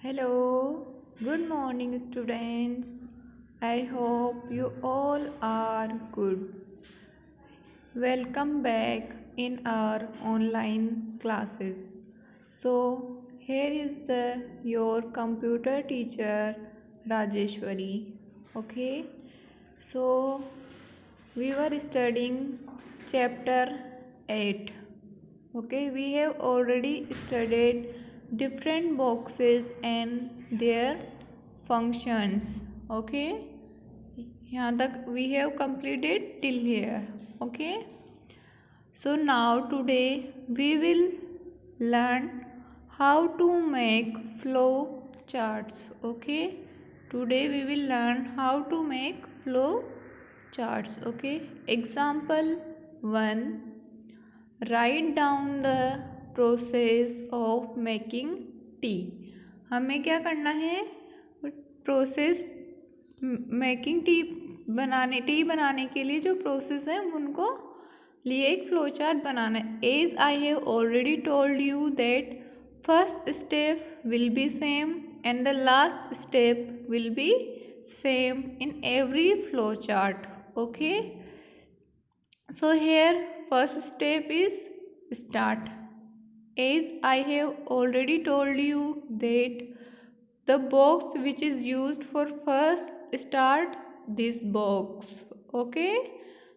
Hello, good morning, students. I hope you all are good. Welcome back in our online classes. So, here is your computer teacher Rajeshwari. Okay, so we were studying chapter 8. Okay, we have already studied different boxes and their functions. Okay, यहाँ तक we have completed till here. Okay, so now today we will learn how to make flow charts. Okay, today we will learn how to make flow charts. Okay, example 1. Write down the process of making tea. हमें क्या करना है? Process making tea बनाने के लिए जो process है उनको लिए एक फ्लो चार्ट बनाना है. As I have already told you that first step will be same and the last step will be same in every flow chart. Okay, so here first step is start. As I have already told you that the box which is used for first start this box. Okay,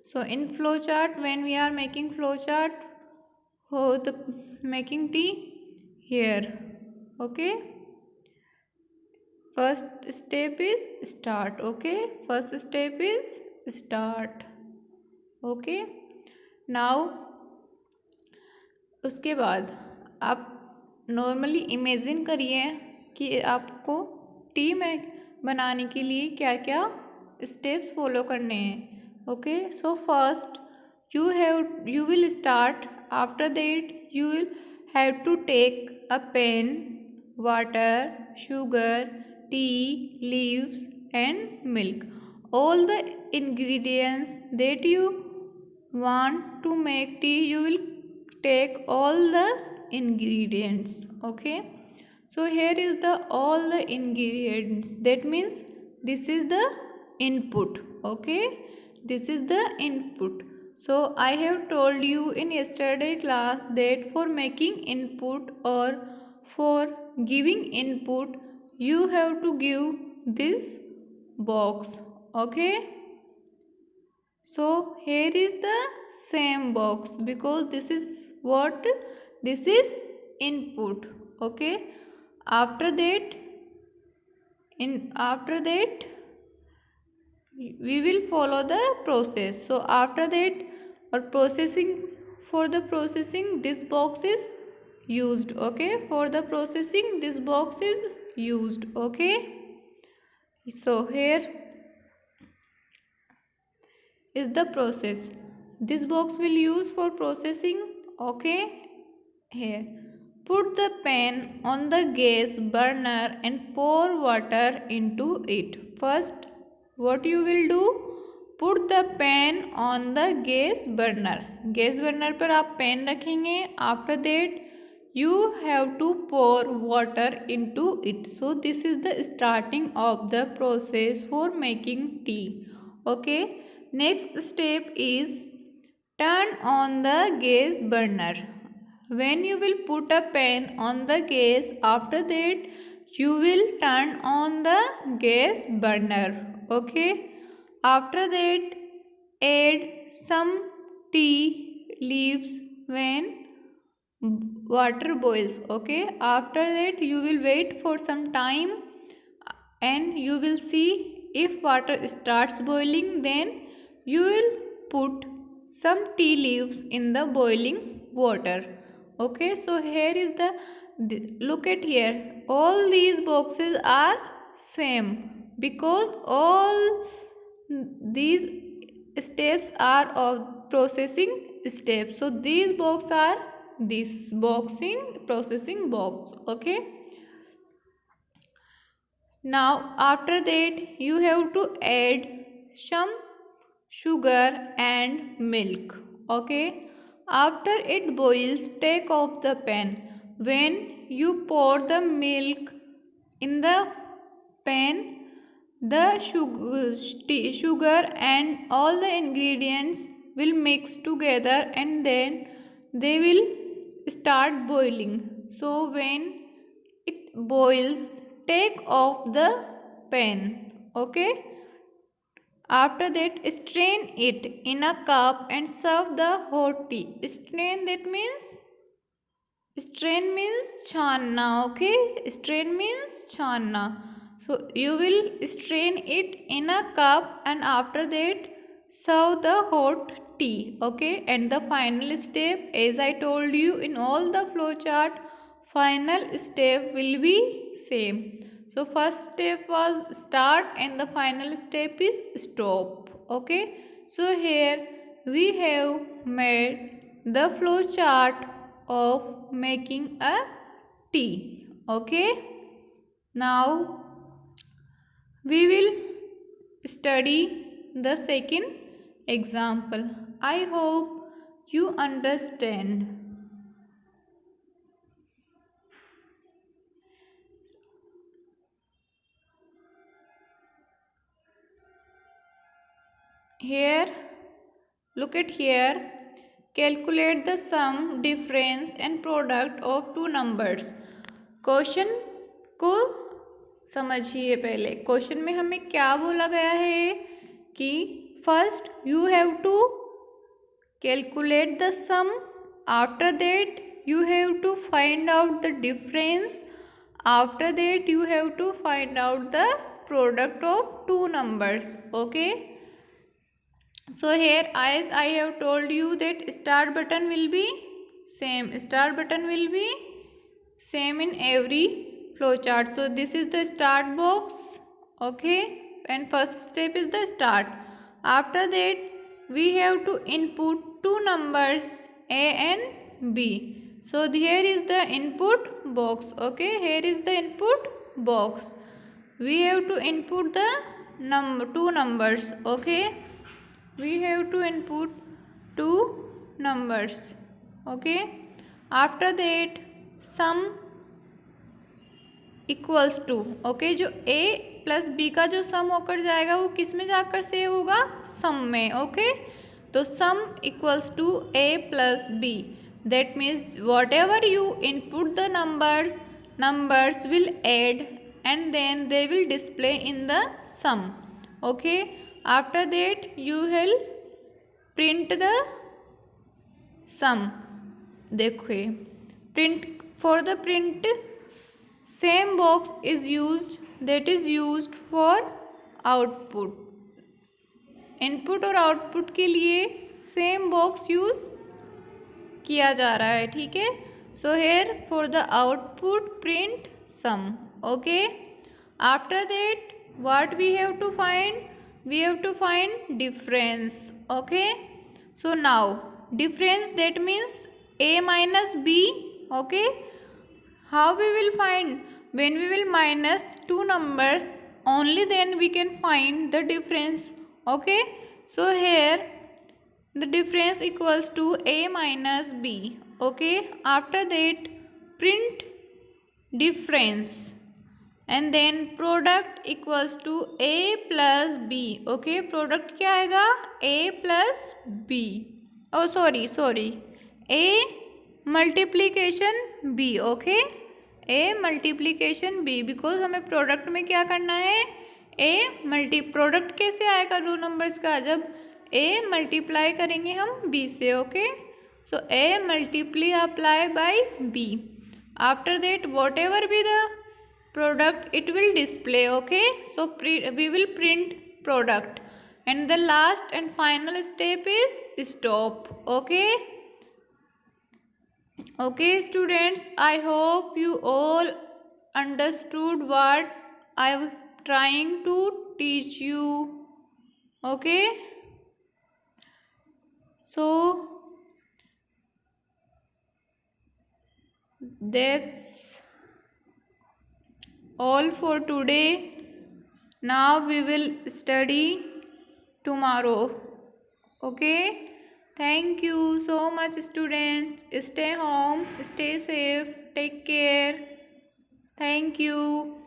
so in flowchart when we are making flowchart for the making tea here. Okay, first step is start. Okay, first step is start. Okay, now उसके बाद आप normally imagine करिए कि आपको T में बनाने के लिए क्या क्या स्टेप्स फॉलो करने हैं. Okay, so first you will start. After that you will have to take a pen, water, sugar, tea leaves and milk. All the ingredients that you want to make tea, you will take all the ingredients. Okay, so here is the all the ingredients. That means this is the input. Okay, this is the input. So I have told you in yesterday class that for making input or for giving input you have to give this box. Okay, so here is the same box because this is what, this is input. Okay, after that we will follow the process. So after that or processing, for the processing this box is used. Okay, for the processing this box is used. Okay, so here is the process this box will use for processing. Okay, here put the pan on the gas burner and pour water into it. First what you will do, put the pan on the gas burner. Gas burner पर आप pan रखेंगे. After that you have to pour water into it. So this is the starting of the process for making tea. Okay, next step is turn on the gas burner. When you will put a pan on the gas, after that you will turn on the gas burner. Okay, after that add some tea leaves when water boils. Okay, after that you will wait for some time and you will see if water starts boiling, then you will put some tea leaves in the boiling water. Okay, so here is the look at here, all these boxes are same because all these steps are of processing steps. So these boxes are this boxing processing box. Okay, now after that you have to add some sugar and milk. Okay, after it boils take off the pan. When you pour the milk in the pan the sugar and all the ingredients will mix together and then they will start boiling. So when it boils, take off the pan. Okay, after that strain it in a cup and serve the hot tea. Strain means छानना. Okay, strain means छानना. So you will strain it in a cup and after that serve the hot tea. Okay, and the final step, as I told you in all the flow chart, final step will be same. So first step was start and the final step is stop. Okay, so here we have made the flow chart of making a tea. Okay, now we will study the second example. I hope you understand. Here, look at here. Calculate the sum, difference and product of two numbers. Question को समझिए. पहले question में हमें क्या बोला गया है कि first you have to calculate the sum, after that you have to find out the difference, after that you have to find out the product of two numbers. Okay, so here as I have told you that start button will be same. Start button will be same in every flow chart. So this is the start box. Okay, and first step is the start. After that we have to input two numbers A and B. So here is the input box. Okay, here is the input box. We have to input the two numbers. Okay, we have to input two numbers. Okay, after that sum equals to. Okay, जो a plus B का जो सम होकर जाएगा वो किस में जाकर save होगा, सम में. ओके, तो sum equals to a plus B. That means whatever you input the numbers will add and then they will display in the sum. Okay, after that you will print the sum. देखिए, print for the print same box is used, that is used for output. Input और output के लिए same box use किया जा रहा है. ठीक है, so here for the output print sum. Okay, after that what we have to find, we have to find difference. Okay, so now difference that means a minus b. Okay, how we will find, when we will minus two numbers only then we can find the difference. Okay, so here the difference equals to a minus b. Okay, after that print difference and then product equals to a plus b. Okay, product क्या आएगा, a plus b. Oh sorry a multiplication b. Okay, a multiplication b, because हमें product में क्या करना है, a product कैसे आएगा दो नंबर्स का, जब a मल्टीप्लाई करेंगे हम b से. Okay, so a multiply apply by b. After that whatever be the product it will display. Okay, so we will print product and the last and final step is stop. Okay students, I hope you all understood what I am trying to teach you. Okay, so that's all for today. Now we will study tomorrow. Okay, thank you so much students. Stay home, stay safe, take care. Thank you.